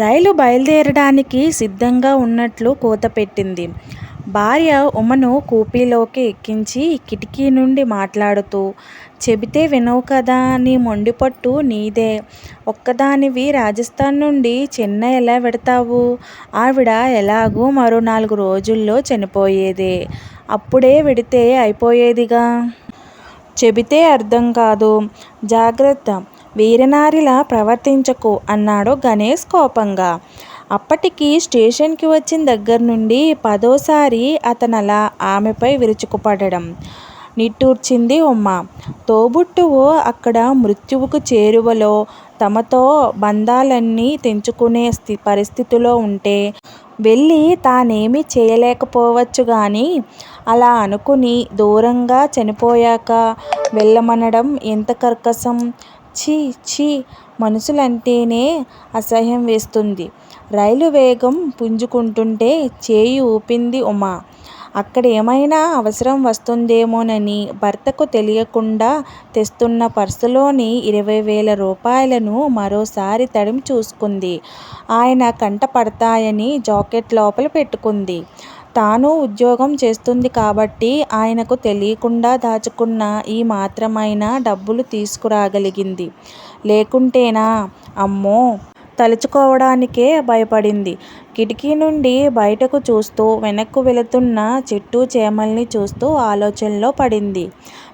రైలు బయలుదేరడానికి సిద్ధంగా ఉన్నట్లు కూతపెట్టింది. భార్య ఉమను కూపీలోకి ఎక్కించి కిటికీ నుండి మాట్లాడుతూ, చెబితే వినవు కదా, నీ మొండిపట్టు నీదే. ఒక్కదానివి రాజస్థాన్ నుండి చెన్నై ఎలా వెడతావు? ఆవిడ ఎలాగూ మరో 4 రోజుల్లో చనిపోయేదే. అప్పుడే వెడితే అయిపోయేదిగా. చెబితే అర్థం కాదు. జాగ్రత్త, వీరనారిలా ప్రవర్తించకు అన్నాడు గణేష్ కోపంగా. అప్పటికి స్టేషన్కి వచ్చిన దగ్గర్నుండి 10ఓసారి అతనలా ఆమెపై విరుచుకుపడడం. నిట్టూర్చింది ఉమ. తోబుట్టువు అక్కడ మృత్యువుకు చేరువలో తమతో బంధాలన్నీ తెంచుకునే పరిస్థితిలో ఉంటే వెళ్ళి తానేమీ చేయలేకపోవచ్చుగాని, అలా అనుకుని దూరంగా చనిపోయాక వెళ్ళమనడం ఎంత కర్కశం. ఛీ ఛీ, మనుషులంటేనే అసహ్యం వేస్తుంది. రైలు వేగం పుంజుకుంటుంటే చేయి ఊపింది ఉమ. అక్కడేమైనా అవసరం వస్తుందేమోనని భర్తకు తెలియకుండా తెస్తున్న పర్సులోని 20,000 రూపాయలను మరోసారి తడిమి చూసుకుంది. ఆయన కంట పడతాయని జాకెట్ లోపల పెట్టుకుంది. తానూ ఉద్యోగం చేస్తుంది కాబట్టి ఆయనకు తెలియకుండా దాచుకున్న ఈ మాత్రమైనా డబ్బులు తీసుకురాగలిగింది. లేకుంటేనా, అమ్మో, తలుచుకోవడానికే భయపడింది. కిటికీ నుండి బయటకు చూస్తూ వెనక్కు వెళుతున్న చెట్టూ చేమల్ని చూస్తూ ఆలోచనలో పడింది.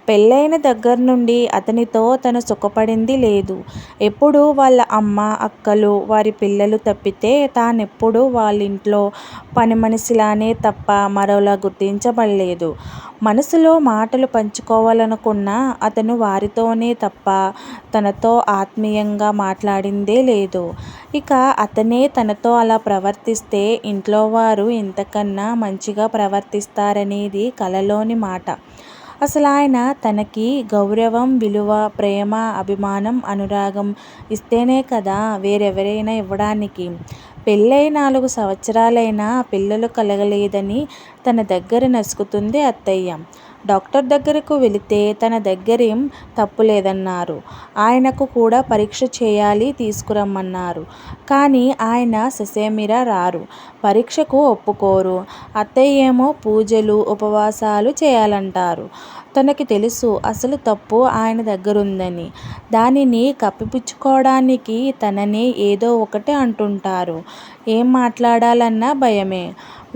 పెళ్ళయిన దగ్గర్నుండి అతనితో తను సుఖపడింది లేదు. ఎప్పుడూ వాళ్ళ అమ్మ, అక్కలు, వారి పిల్లలు తప్పితే తానెప్పుడూ వాళ్ళింట్లో పనిమనిషిలానే తప్ప మరోలా గుర్తించబడలేదు. మనసులో మాటలు పంచుకోవాలనుకున్న అతను వారితోనే తప్ప తనతో ఆత్మీయంగా మాట్లాడిందే లేదు. ఇక అతనే తనతో అలా ప్రవర్తిస్తే ఇంట్లోవారు ఇంతకన్నా మంచిగా ప్రవర్తిస్తారనేది కలలోని మాట. అసలాయన తనకి గౌరవం, విలువ, ప్రేమ, అభిమానం, అనురాగం ఇస్తేనే కదా వేరెవరైనా ఇవ్వడానికి. పెళ్ళై 4 సంవత్సరాలైనా పిల్లలు కలగలేదని తన దగ్గర నసుకుతుంది అత్తయ్య. డాక్టర్ దగ్గరకు వెళితే తన దగ్గరేం తప్పులేదన్నారు. ఆయనకు కూడా పరీక్ష చేయాలి, తీసుకురమ్మన్నారు. కానీ ఆయన ససేమిరా రారు. పరీక్షకు ఒప్పుకోరు. అత్తయ్యేమో పూజలు, ఉపవాసాలు చేయాలంటారు. తనకి తెలుసు అసలు తప్పు ఆయన దగ్గరుందని. దానిని కప్పిపుచ్చుకోవడానికి తననే ఏదో ఒకటి అంటుంటారు. ఏం మాట్లాడాలన్నా భయమే.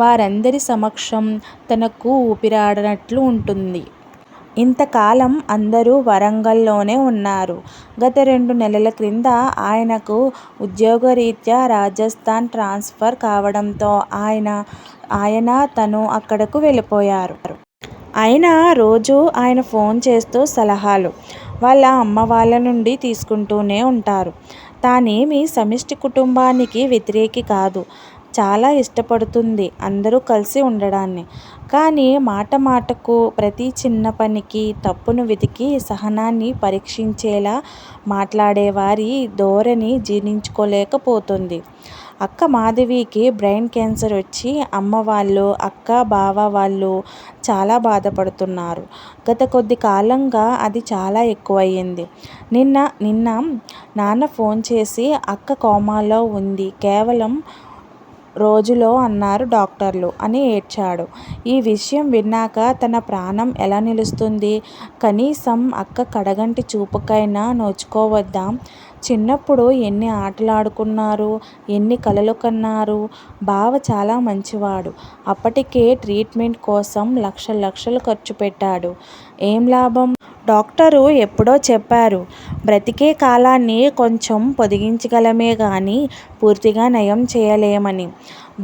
వారందరి సమక్షం తనకు ఊపిరాడనట్లు ఉంటుంది. ఇంతకాలం అందరూ వరంగల్లోనే ఉన్నారు. గత 2 నెలల క్రింద ఆయనకు ఉద్యోగరీత్యా రాజస్థాన్ ట్రాన్స్ఫర్ కావడంతో ఆయన తను అక్కడకు వెళ్ళిపోయారు. అయినా రోజూ ఆయన ఫోన్ చేస్తూ సలహాలు వాళ్ళ అమ్మ వాళ్ళ నుండి తీసుకుంటూనే ఉంటారు. తానేమీ సమిష్టి కుటుంబానికి వ్యతిరేకి కాదు. చాలా ఇష్టపడుతుంది అందరూ కలిసి ఉండడాన్ని. కానీ మాట మాటకు, ప్రతి చిన్న పనికి తప్పును వెతికి సహనాన్ని పరీక్షించేలా మాట్లాడేవారి ధోరణి జీర్ణించుకోలేకపోతుంది. అక్క మాధవికి బ్రెయిన్ క్యాన్సర్ వచ్చి అమ్మ వాళ్ళు, అక్క, బావ వాళ్ళు చాలా బాధపడుతున్నారు. గత కొద్ది కాలంగా అది చాలా ఎక్కువయింది. నిన్న నాన్న ఫోన్ చేసి అక్క కోమాలో ఉంది, కేవలం రోజులో అన్నారు డాక్టర్లు అని ఏడ్చాడు. ఈ విషయం విన్నాక తన ప్రాణం ఎలా నిలుస్తుంది? కనీసం అక్క కడగంటి చూపుకైనా నోచుకోవద్దా? చిన్నప్పుడు ఎన్ని ఆటలాడుకున్నారు, ఎన్ని కలలు కన్నారు. బావ చాలా మంచివాడు. అప్పటికే ట్రీట్మెంట్ కోసం లక్షలు ఖర్చు పెట్టాడు. ఏం లాభం? డాక్టరు ఎప్పుడో చెప్పారు, బ్రతికే కాలాన్ని కొంచెం పొడిగించగలమే గాని పూర్తిగా నయం చేయలేమని.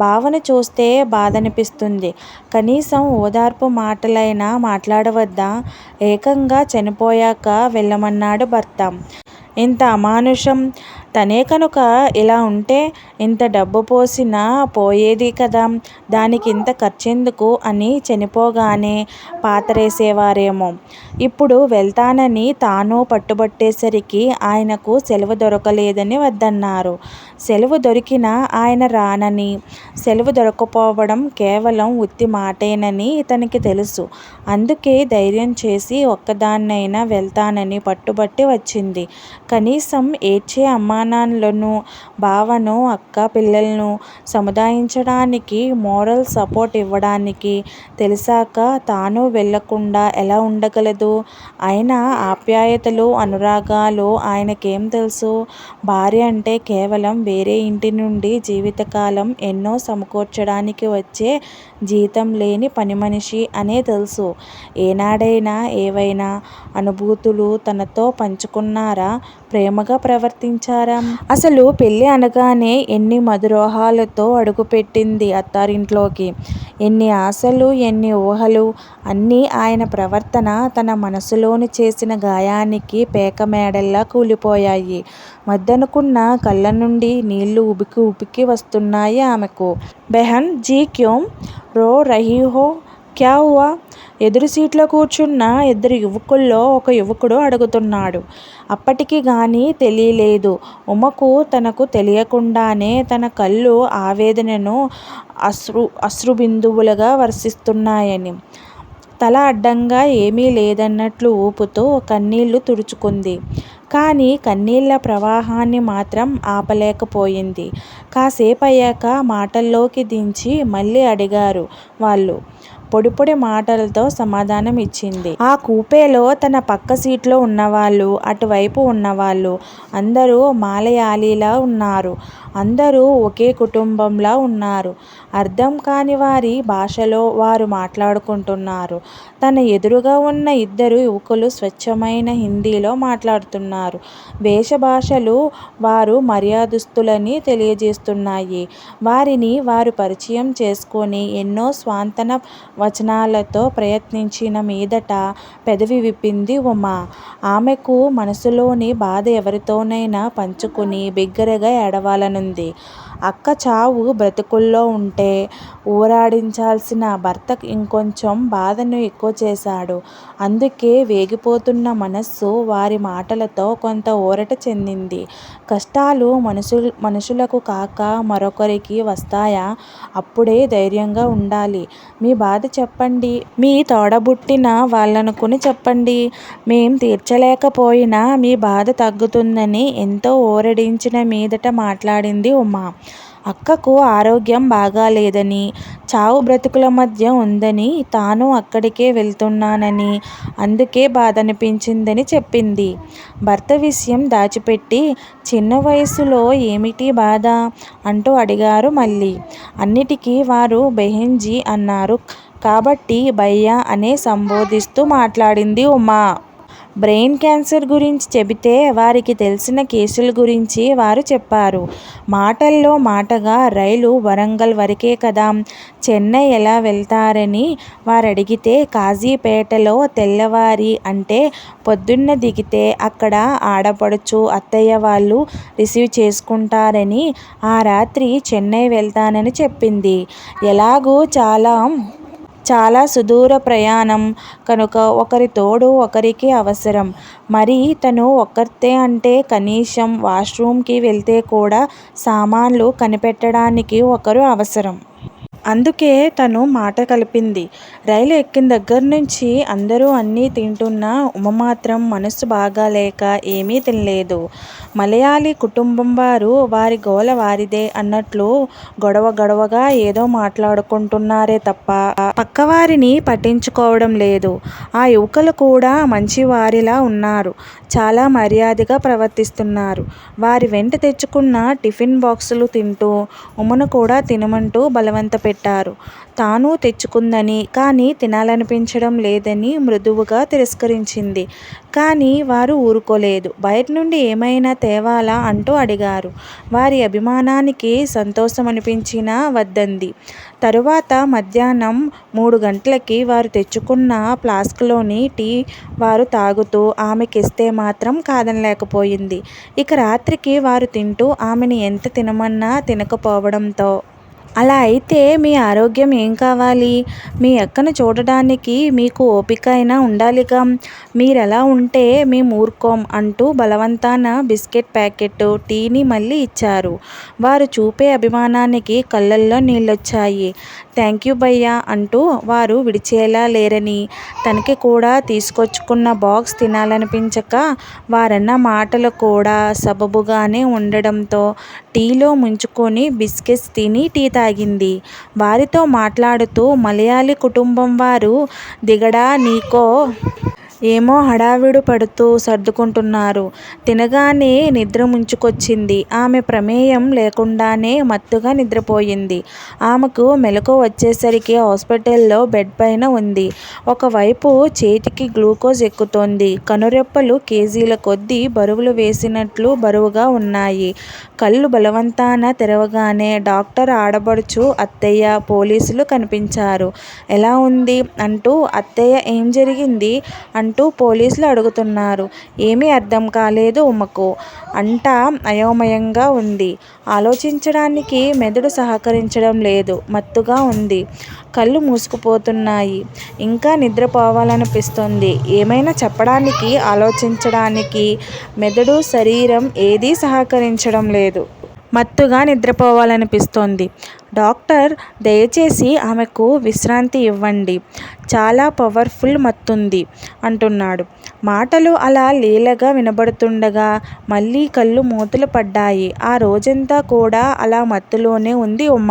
బావను చూస్తే బాధనిపిస్తుంది. కనీసం ఓదార్పు మాటలైనా మాట్లాడవద్దా? ఏకంగా చనిపోయాక వెళ్ళమన్నాడు భర్త. ఇంత అమానుషం. తనే కనుక ఇలా ఉంటే ఇంత డబ్బు పోసినా పోయేది కదా, దానికింత ఖర్చెందుకు అని చనిపోగానే పాతరేసేవారేమో. ఇప్పుడు వెళ్తానని తాను పట్టుబట్టేసరికి ఆయనకు సెలవు దొరకలేదని వద్దన్నారు. సెలవు దొరికినా ఆయన రానని, సెలవు దొరక్కపోవడం కేవలం ఉత్తి మాటేనని తనకి తెలుసు. అందుకే ధైర్యం చేసి ఒక్కదాన్నైనా వెళ్తానని పట్టుబట్టి వచ్చింది. కనీసం ఏడ్చే అమ్మ అభిమానులను, బావను, అక్క పిల్లలను సముదాయించడానికి, మోరల్ సపోర్ట్ ఇవ్వడానికి తెలిసాక తాను వెళ్ళకుండా ఎలా ఉండగలదు? అయినా ఆప్యాయతలు, అనురాగాలు ఆయనకేం తెలుసు? భార్య అంటే కేవలం వేరే ఇంటి నుండి జీవితకాలం ఎన్నో సమకూర్చడానికి వచ్చే జీతం లేని పనిమనిషి అనే తెలుసు. ఏనాడైనా ఏవైనా అనుభూతులు తనతో పంచుకున్నారా? ప్రేమగా ప్రవర్తించారా? అసలు పెళ్ళి అనగానే ఎన్ని మధురోహాలతో అడుగుపెట్టింది అత్తారింట్లోకి. ఎన్ని ఆశలు, ఎన్ని ఊహలు. అన్నీ ఆయన ప్రవర్తన తన మనసులోని చేసిన గాయానికి పేకమేడల్లా కూలిపోయాయి. వద్దనుకున్న కళ్ళ నుండి నీళ్లు ఉబికి ఉబికి వస్తున్నాయి ఆమెకు. బెహన్ జీ క్యోం రో రహీ హో? క్యా హువా? ఎదురు సీట్లో కూర్చున్న ఇద్దరు యువకుల్లో ఒక యువకుడు అడుగుతున్నాడు. అప్పటికి గాని తెలియలేదు ఉమకు తనకు తెలియకుండానే తన కళ్ళు ఆవేదనను అశ్రుబిందువులుగా వర్షిస్తున్నాయని. తల అడ్డంగా ఏమీ లేదన్నట్లు ఊపుతూ కన్నీళ్లు తుడుచుకుంది. కానీ కన్నీళ్ల ప్రవాహాన్ని మాత్రం ఆపలేకపోయింది. కాసేపయ్యాక మాటల్లోకి దించి మళ్ళీ అడిగారు వాళ్ళు. పొడి పొడి మాటలతో సమాధానం ఇచ్చింది. ఆ కూపేలో తన పక్క సీట్లో ఉన్నవాళ్ళు, అటువైపు ఉన్నవాళ్ళు అందరూ మలయాళీలా ఉన్నారు. అందరూ ఒకే కుటుంబంలా ఉన్నారు. అర్థం కాని వారి భాషలో వారు మాట్లాడుకుంటున్నారు. తన ఎదురుగా ఉన్న ఇద్దరు యువకులు స్వచ్ఛమైన హిందీలో మాట్లాడుతున్నారు. వేషభాషలు వారు మర్యాదస్తులని తెలియజేస్తున్నాయి. వారిని వారు పరిచయం చేసుకొని ఎన్నో స్వాంతన వచనాలతో ప్రయత్నించిన మీదట పెదవి విప్పింది ఉమ. ఆమెకు మనసులోని బాధ ఎవరితోనైనా పంచుకుని బిగ్గరగా ఏడవాలనుంది. అక్క చావు బ్రతుకుల్లో ఉంటే ఊరాడించాల్సిన భర్త ఇంకొంచెం బాధను ఎక్కువ చేశాడు. అందుకే వేగిపోతున్న మనస్సు వారి మాటలతో కొంత ఊరట చెందింది. కష్టాలు మనుషులకు కాక మరొకరికి వస్తాయా? అప్పుడే ధైర్యంగా ఉండాలి. మీ బాధ చెప్పండి. మీ తోడబుట్టిన వాళ్ళనుకుని చెప్పండి. మేం తీర్చలేకపోయినా మీ బాధ తగ్గుతుందని ఎంతో ఊరడించిన మీదట మాట్లాడింది ఉమ. అక్కకు ఆరోగ్యం బాగాలేదని, చావు బ్రతుకుల మధ్య ఉందని, తాను అక్కడికే వెళ్తున్నానని, అందుకే బాధనిపించిందని చెప్పింది. భర్త విషయం దాచిపెట్టి చిన్న వయసులో ఏమిటి బాధ? అంటూ అడిగారు మళ్ళీ. అన్నిటికీ వారు బెహెన్జీ అన్నారు కాబట్టి భయ్యా అనే సంబోధిస్తూ మాట్లాడింది ఉమ. బ్రెయిన్ క్యాన్సర్ గురించి చెబితే వారికి తెలిసిన కేసుల గురించి వారు చెప్పారు. మాటల్లో మాటగా రైలు వరంగల్ వరకే కదా, చెన్నై ఎలా వెళ్తారని వారడిగితే కాజీపేటలో తెల్లవారి అంటే పొద్దున్న దిగితే అక్కడ ఆడపడుచు, అత్తయ్య వాళ్ళు రిసీవ్ చేసుకుంటారని ఆ రాత్రి చెన్నై వెళ్తానని చెప్పింది. ఎలాగూ చాలా సుదూర ప్రయాణం కనుక ఒకరి తోడు ఒకరికి అవసరం. మరి తను ఒక్కర్తే అంటే కనీసం వాష్రూమ్కి వెళ్తే కూడా సామాన్లు కనిపెట్టడానికి ఒకరు అవసరం. అందుకే తను మాట కలిపింది. రైలు ఎక్కిన దగ్గర్నుంచి అందరూ అన్నీ తింటున్నా ఉమ మాత్రం మనసు బాగాలేక ఏమీ తినలేదు. మలయాళీ కుటుంబం వారు వారి గోల వారిదే అన్నట్లు గొడవగా ఏదో మాట్లాడుకుంటున్నారే తప్ప పక్కవారిని పట్టించుకోవడం లేదు. ఆ యువకులు కూడా మంచివారిలా ఉన్నారు. చాలా మర్యాదగా ప్రవర్తిస్తున్నారు. వారి వెంట తెచ్చుకున్న టిఫిన్ బాక్సులు తింటూ ఉమను కూడా తినమంటూ బలవంత పెట్టారు. తాను తెచ్చుకుందని, కానీ తినాలనిపించడం లేదని మృదువుగా తిరస్కరించింది. కానీ వారు ఊరుకోలేదు. బయట నుండి ఏమైనా తేవాలా అంటూ అడిగారు. వారి అభిమానానికి సంతోషమనిపించినా వద్దంది. తరువాత మధ్యాహ్నం 3 గంటలకి వారు తెచ్చుకున్న ఫ్లాస్కులోని టీ వారు తాగుతూ ఆమెకిస్తే మాత్రం కాదనలేకపోయింది. ఇక రాత్రికి వారు తింటూ ఆమెని ఎంత తినమన్నా తినకపోవడంతో అలా అయితే మీ ఆరోగ్యం ఏం కావాలి? మీ అక్కను చూడడానికి మీకు ఓపిక అయినా ఉండాలిగా. మీరెలా ఉంటే మేం ఊరుకోం అంటూ బలవంతాన బిస్కెట్ ప్యాకెట్, టీని మళ్ళీ ఇచ్చారు. వారు చూపే అభిమానానికి కళ్ళల్లో నీళ్ళొచ్చాయి. థ్యాంక్ యూ భయ్యా అంటూ వారు విడిచేలా లేరని, తనకి కూడా తీసుకొచ్చుకున్న బాక్స్ తినాలనిపించక వారన్న మాటలు కూడా సబబుగానే ఉండడంతో టీలో ముంచుకొని బిస్కెట్స్ తిని టీ తాగింది. వారితో మాట్లాడుతూ మలయాళీ కుటుంబం వారు దిగడా నీకో ఏమో హడావిడి పడుతూ సర్దుకుంటున్నారు. తినగానే నిద్ర ముంచుకొచ్చింది. ఆమె ప్రమేయం లేకుండానే మత్తుగా నిద్రపోయింది. ఆమెకు మెలకువ వచ్చేసరికి హాస్పిటల్లో బెడ్ పైన ఉంది. ఒకవైపు చేతికి గ్లూకోజ్ ఎక్కుతోంది. కనురెప్పలు కేజీల కొద్దీ బరువులు వేసినట్లు బరువుగా ఉన్నాయి. కళ్ళు బలవంతాన తెరవగానే డాక్టర్, ఆడబడుచు, అత్తయ్య, పోలీసులు కనిపించారు. ఎలా ఉంది అంటూ. అత్తయ్య ఏం జరిగింది అంటూ పోలీసులు అడుగుతున్నారు. ఏమీ అర్థం కాలేదు ఉమకు. అంతా అయోమయంగా ఉంది. ఆలోచించడానికి మెదడు సహకరించడం లేదు. మత్తుగా ఉంది. కళ్ళు మూసుకుపోతున్నాయి. ఇంకా నిద్రపోవాలనిపిస్తోంది. ఏమైనా చెప్పడానికి, ఆలోచించడానికి మెదడు, శరీరం ఏదీ సహకరించడం లేదు. మత్తుగా నిద్రపోవాలనిపిస్తోంది. డాక్టర్, దయచేసి ఆమెకు విశ్రాంతి ఇవ్వండి. చాలా పవర్ఫుల్ మత్తుంది అంటున్నాడు. మాటలు అలా లీలగా వినబడుతుండగా మళ్ళీ కళ్ళు మూతలు పడ్డాయి. ఆ రోజంతా కూడా అలా మత్తులోనే ఉంది ఉమ.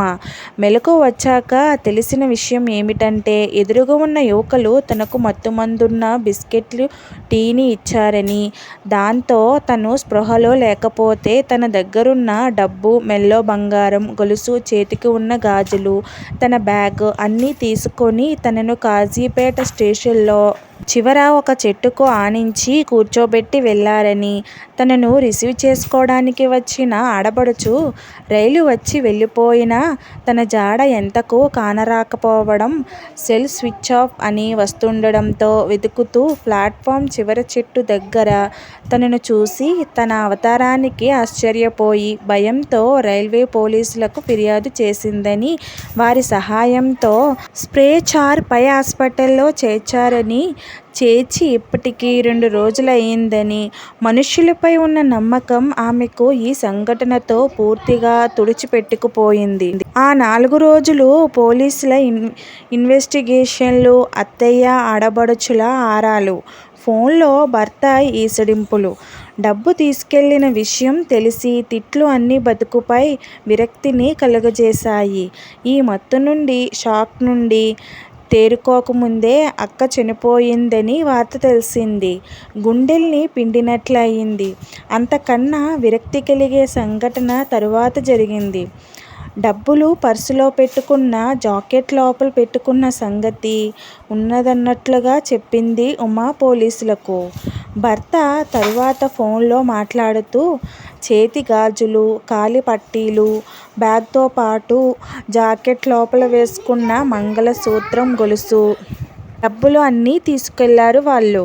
మెలకువ వచ్చాక తెలిసిన విషయం ఏమిటంటే ఎదురుగా ఉన్న యువకులు తనకు మత్తుమందున్న బిస్కెట్లు, టీని ఇచ్చారని, దాంతో తను స్పృహలో లేకపోతే తన దగ్గరున్న డబ్బు, మెల్లో బంగారం గొలుసు, చేతికి ఉన్న గాజులు, తన బ్యాగ్ అన్నీ తీసుకొని తనను కాజీపేట స్టేషన్లో చివర ఒక చెట్టుకు ఆనించి కూర్చోబెట్టి వెళ్లారని, తనను రిసీవ్ చేసుకోవడానికి వచ్చిన ఆడపడుచు రైలు వచ్చి వెళ్ళిపోయినా తన జాడ ఎంతకు కానరాకపోవడం, సెల్ స్విచ్ ఆఫ్ అని వస్తుండడంతో వెతుకుతూ ప్లాట్ఫామ్ చివర చెట్టు దగ్గర తనను చూసి తన అవతారానికి ఆశ్చర్యపోయి భయంతో రైల్వే పోలీసులకు ఫిర్యాదు చేసిందని, వారి సహాయంతో స్ప్రేచార్ పై హాస్పిటల్లో చేర్చారని, చేర్చి ఇప్పటికి 2 రోజులయ్యిందని, మనుష్యులపై ఉన్న నమ్మకం ఆమెకు ఈ సంఘటనతో పూర్తిగా తుడిచిపెట్టుకుపోయింది. ఆ 4 రోజులు పోలీసుల ఇన్వెస్టిగేషన్లు, అత్తయ్య, ఆడబడుచుల ఆరాలు, ఫోన్లో భర్త ఈసడింపులు, డబ్బు తీసుకెళ్లిన విషయం తెలిసి తిట్లు అన్నీ బతుకుపై విరక్తిని కలుగజేశాయి. ఈ మత్తు నుండి, షాక్ నుండి తేరుకోకముందే అక్క చనిపోయిందని వార్త తెలిసింది. గుండెల్ని పిండినట్లయింది. అంతకన్నా విరక్తి కలిగే సంఘటన తరువాత జరిగింది. డబ్బులు పర్సులో పెట్టుకున్న, జాకెట్ లోపల పెట్టుకున్న సంగతి ఉన్నదన్నట్లుగా చెప్పింది ఉమ పోలీసులకు. భర్త తరువాత ఫోన్లో మాట్లాడుతూ చేతి గాజులు, కాలి పట్టీలు, బ్యాగ్తో పాటు జాకెట్ లోపల వేసుకున్న మంగళసూత్రం, గొలుసు, డబ్బులు అన్నీ తీసుకెళ్లారు వాళ్ళు.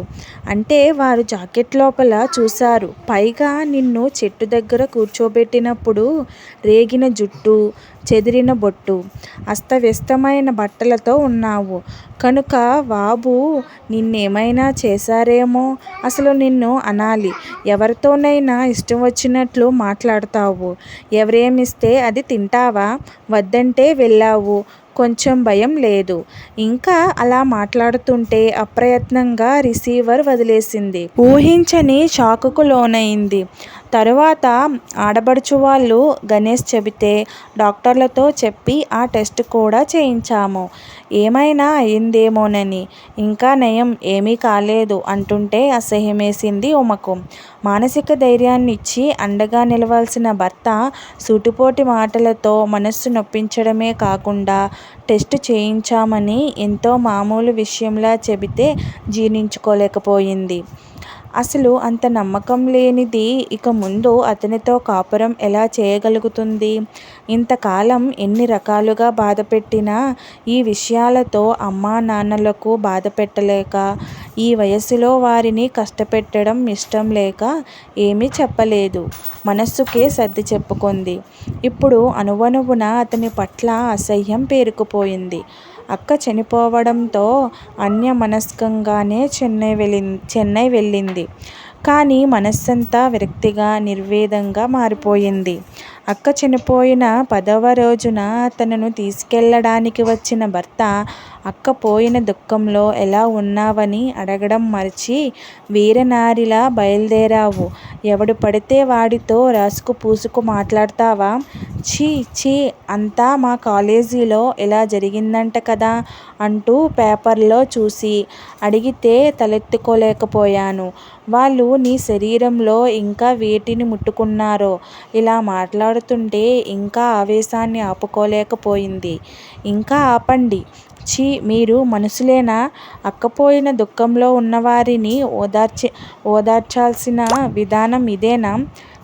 అంటే వారు జాకెట్ లోపల చూశారు. పైగా నిన్ను చెట్టు దగ్గర కూర్చోబెట్టినప్పుడు రేగిన జుట్టు, చెదిరిన బొట్టు, అస్తవ్యస్తమైన బట్టలతో ఉన్నావు కనుక బాబు నిన్నేమైనా చేశారేమో. అసలు నిన్ను అనాలి. ఎవరితోనైనా ఇష్టం వచ్చినట్లు మాట్లాడతావు. ఎవరేమిస్తే అది తింటావా? వద్దంటే వెళ్ళావు. కొంచెం భయం లేదు. ఇంకా అలా మాట్లాడుతుంటే అప్రయత్నంగా రిసీవర్ వదిలేసింది. ఊహించని షాకుకు లోనైంది. తరువాత ఆడబడుచు వాళ్ళు గణేష్ చెబితే డాక్టర్లతో చెప్పి ఆ టెస్ట్ కూడా చేయించాము. ఏమైనా అయిందేమోనని. ఇంకా నయం, ఏమీ కాలేదు అంటుంటే అసహ్యమేసింది ఉమకు. మానసిక ధైర్యాన్నిచ్చి అండగా నిలవాల్సిన భర్త సూటిపోటి మాటలతో మనస్సు నొప్పించడమే కాకుండా టెస్ట్ చేయించామని ఎంతో మామూలు విషయంలా చెబితే జీర్ణించుకోలేకపోయింది. అసలు అంత నమ్మకం లేనిది ఇక ముందు అతనితో కాపురం ఎలా చేయగలుగుతుంది? ఇంతకాలం ఎన్ని రకాలుగా బాధపెట్టినా ఈ విషయాలతో అమ్మా నాన్నలకు బాధ పెట్టలేక, ఈ వయసులో వారిని కష్టపెట్టడం ఇష్టం లేక ఏమీ చెప్పలేదు. మనస్సుకే సర్ది చెప్పుకుంది. ఇప్పుడు అణువణువున అతని పట్ల అసహ్యం పేరుకుపోయింది. అక్క చనిపోవడంతో అన్యమనస్కంగానే చెన్నై వెళ్ళింది. కానీ మనస్సంతా విరక్తిగా, నిర్వేదంగా మారిపోయింది. అక్క చనిపోయిన 10వ రోజున తనను తీసుకెళ్ళడానికి వచ్చిన భర్త అక్క పోయిన దుఃఖంలో ఎలా ఉన్నావని అడగడం మరచి వీరనారిలా బయలుదేరావు. ఎవడు పడితే వాడితో రాసుకు పూసుకు మాట్లాడతావా? ఛీ ఛీ అంతా మా కాలేజీలో ఇలా జరిగిందంట కదా అంటూ పేపర్లో చూసి అడిగితే తలెత్తుకోలేకపోయాను. వాళ్ళు నీ శరీరంలో ఇంకా వేటిని ముట్టుకున్నారో ఇలా మాట్లాడుతుంటే ఇంకా ఆవేశాన్ని ఆపుకోలేకపోయింది. ఇంకా ఆపండి. ఛీ మీరు మనుషులేనా? అక్కపోయిన దుఃఖంలో ఉన్నవారిని ఓదార్చాల్సిన విధానం ఇదేనా?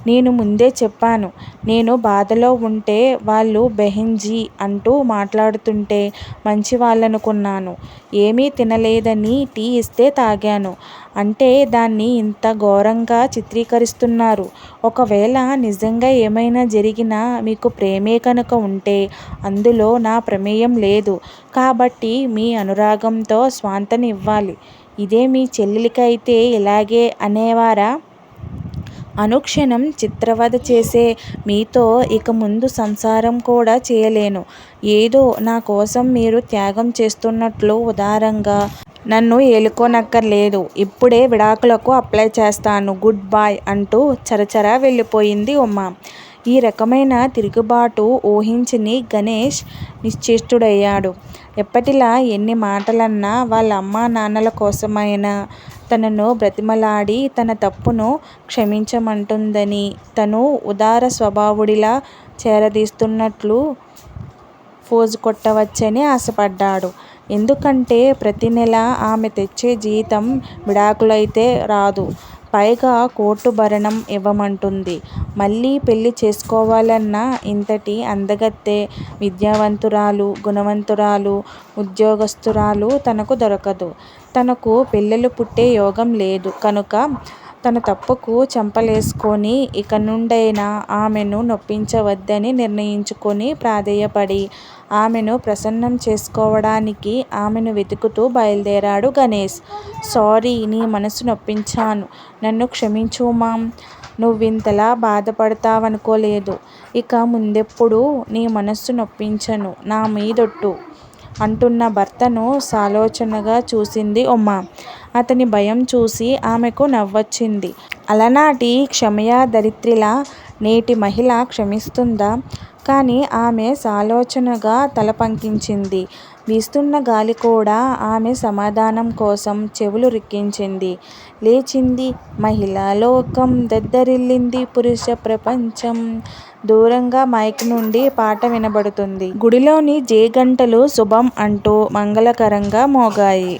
నేను ముందే చెప్పాను. నేను బాధలో ఉంటే వాళ్ళు బెహెన్జీ అంటూ మాట్లాడుతుంటే మంచివాళ్ళనుకున్నాను. ఏమీ తినలేదని టీ ఇస్తే తాగాను. అంటే దాన్ని ఇంత ఘోరంగా చిత్రీకరిస్తున్నారు. ఒకవేళ నిజంగా ఏమైనా జరిగినా మీకు ప్రేమే కనుక ఉంటే అందులో నా ప్రమేయం లేదు. కాబట్టి మీ అనురాగంతో స్వాంతన ఇవ్వాలి. ఇదే మీ చెల్లెలికైతే ఇలాగే అనేవారా? అనుక్షణం చిత్రవధ చేసే మీతో ఇక ముందు సంసారం కూడా చేయలేను. ఏదో నా కోసం మీరు త్యాగం చేస్తున్నట్లు ఉదారంగా నన్ను ఏలుకోనక్కర్లేదు. ఇప్పుడే విడాకులకు అప్లై చేస్తాను. గుడ్ బై అంటూ చరచరా వెళ్ళిపోయింది ఉమ. ఈ రకమైన తిరుగుబాటు ఊహించని గణేష్ నిశ్చేష్టుడయ్యాడు. ఎప్పటిలా ఎన్ని మాటలన్నా వాళ్ళ అమ్మా నాన్నల కోసమైనా తనను బ్రతిమలాడి తన తప్పును క్షమించమంటుందని, తను ఉదార స్వభావుడిలా చేరదీస్తున్నట్లు ఫోజు కొట్టవచ్చని ఆశపడ్డాడు. ఎందుకంటే ప్రతి నెల ఆమె తెచ్చే జీతం విడాకులైతే రాదు. పైగా కోర్టు భరణం ఇవ్వమంటుంది. మళ్ళీ పెళ్ళి చేసుకోవాలన్నా ఇంతటి అందగత్తె, విద్యావంతురాలు, గుణవంతురాలు, ఉద్యోగస్తురాలు తనకు దొరకదు. తనకు పిల్లలు పుట్టే యోగం లేదు కనుక తన తప్పుకు చెంపలేసుకొని ఇక నుండైనా ఆమెను నొప్పించవద్దని నిర్ణయించుకొని ప్రాధేయపడి ఆమెను ప్రసన్నం చేసుకోవడానికి ఆమెను వెతుకుతూ బయలుదేరాడు గణేష్. సారీ నీ మనసు నొప్పించాను. నన్ను క్షమించు ఉమా. నువ్వింతలా బాధపడతావనుకోలేదు. ఇక ముందెప్పుడూ నీ మనస్సు నొప్పించను. నా మీదొట్టు అంటున్న భర్తను సాలోచనగా చూసింది ఉమ. అతని భయం చూసి ఆమెకు నవ్వొచ్చింది. అలనాటి క్షమయాధరిత్రిలా నేటి మహిళ క్షమిస్తుందా? కానీ ఆమె సాలోచనగా తల పంకించింది. వీస్తున్న గాలి కూడా ఆమె సమాధానం కోసం చెవులు రిక్కించింది. లేచింది. మహిళా లోకం దద్దరిల్లింది పురుష ప్రపంచం. దూరంగా మైక్ నుండి పాట వినబడుతుంది. గుడిలోని జేగంటలు శుభం అంటూ మంగళకరంగా మోగాయి.